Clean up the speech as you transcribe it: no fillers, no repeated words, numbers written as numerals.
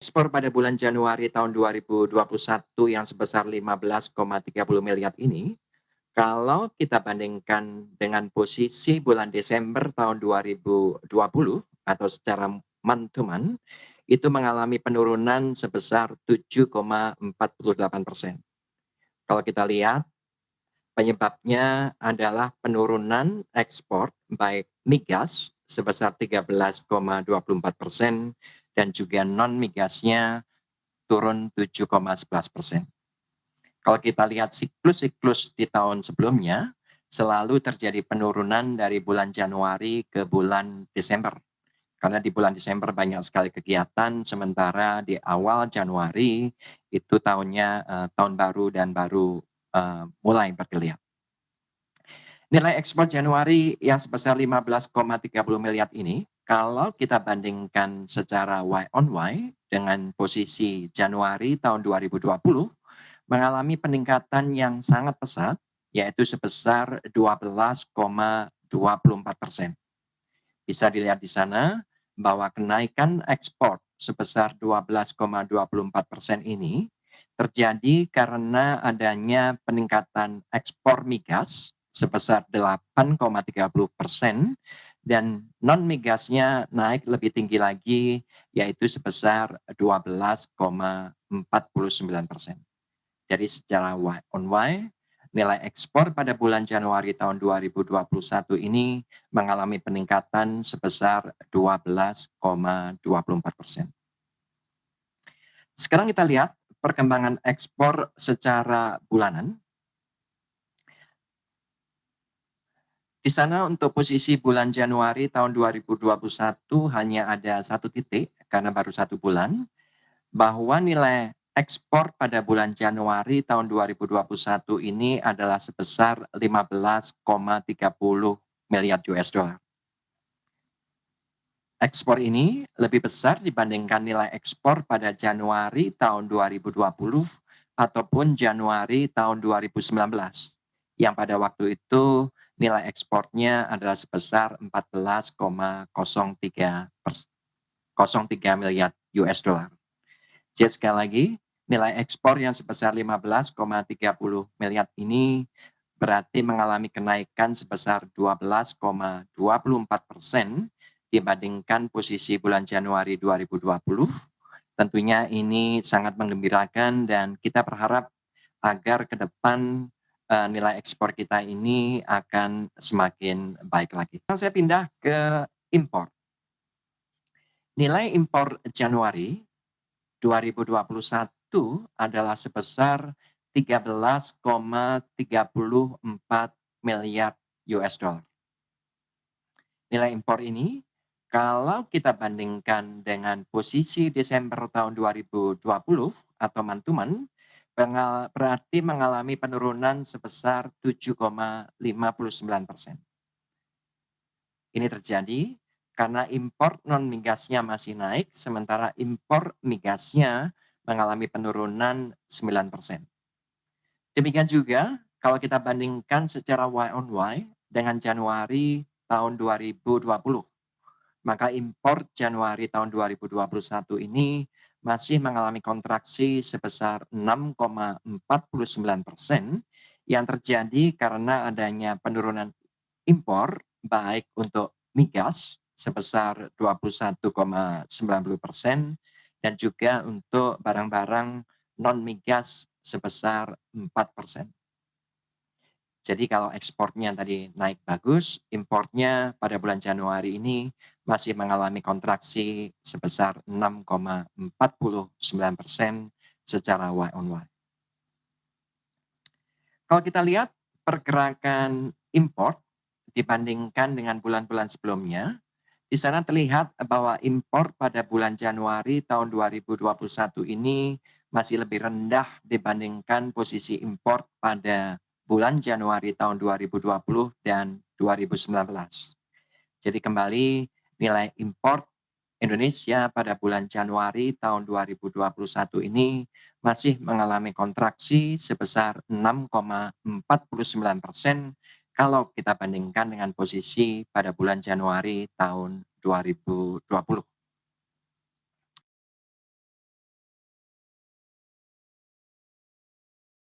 Ekspor pada bulan Januari tahun 2021 yang sebesar 15,30 miliar ini, kalau kita bandingkan dengan posisi bulan Desember tahun 2020 atau secara month to month, itu mengalami penurunan sebesar 7,48%. Kalau kita lihat, penyebabnya adalah penurunan ekspor baik migas sebesar 13,24% dan juga non-migasnya turun 7,11%. Kalau kita lihat siklus-siklus di tahun sebelumnya, selalu terjadi penurunan dari bulan Januari ke bulan Desember. Karena di bulan Desember banyak sekali kegiatan, sementara di awal Januari itu tahun baru dan baru mulai bergeliat. Nilai ekspor Januari yang sebesar 15,30 miliar ini, kalau kita bandingkan secara Y on Y dengan posisi Januari tahun 2020, mengalami peningkatan yang sangat pesat, yaitu sebesar 12,24%. Bisa dilihat di sana bahwa kenaikan ekspor sebesar 12,24% ini terjadi karena adanya peningkatan ekspor migas sebesar 8,30% dan non-migasnya naik lebih tinggi lagi, yaitu sebesar 12,49%. Jadi secara Y on Y, nilai ekspor pada bulan Januari tahun 2021 ini mengalami peningkatan sebesar 12,24%. Sekarang kita lihat perkembangan ekspor secara bulanan. Di sana untuk posisi bulan Januari tahun 2021 hanya ada satu titik karena baru satu bulan, bahwa nilai ekspor pada bulan Januari tahun 2021 ini adalah sebesar 15,30 miliar US dollar. Ekspor ini lebih besar dibandingkan nilai ekspor pada Januari tahun 2020 ataupun Januari tahun 2019, yang pada waktu itu nilai ekspornya adalah sebesar 14,03 miliar US dollar. Jadi sekali lagi, nilai ekspor yang sebesar 15,30 miliar ini berarti mengalami kenaikan sebesar 12,24% dibandingkan posisi bulan Januari 2020. Tentunya ini sangat menggembirakan dan kita berharap agar ke depan nilai ekspor kita ini akan semakin baik lagi. Sekarang saya pindah ke impor. Nilai impor Januari 2021 adalah sebesar 13,34 miliar US dollar. Nilai impor ini kalau kita bandingkan dengan posisi Desember tahun 2020 atau month to month, berarti mengalami penurunan sebesar 7,59%. Ini terjadi karena impor non-migasnya masih naik, sementara impor migasnya mengalami penurunan 9%. Demikian juga kalau kita bandingkan secara Y on Y dengan Januari tahun 2020, maka impor Januari tahun 2021 ini masih mengalami kontraksi sebesar 6,49% yang terjadi karena adanya penurunan impor baik untuk migas sebesar 21,90% dan juga untuk barang-barang non-migas sebesar 4%. Jadi kalau ekspornya tadi naik bagus, importnya pada bulan Januari ini masih mengalami kontraksi sebesar 6,49% secara Y on Y. Kalau kita lihat pergerakan import dibandingkan dengan bulan-bulan sebelumnya, di sana terlihat bahwa impor pada bulan Januari tahun 2021 ini masih lebih rendah dibandingkan posisi impor pada bulan Januari tahun 2020 dan 2019. Jadi kembali nilai impor Indonesia pada bulan Januari tahun 2021 ini masih mengalami kontraksi sebesar 6,49% kalau kita bandingkan dengan posisi pada bulan Januari tahun 2020.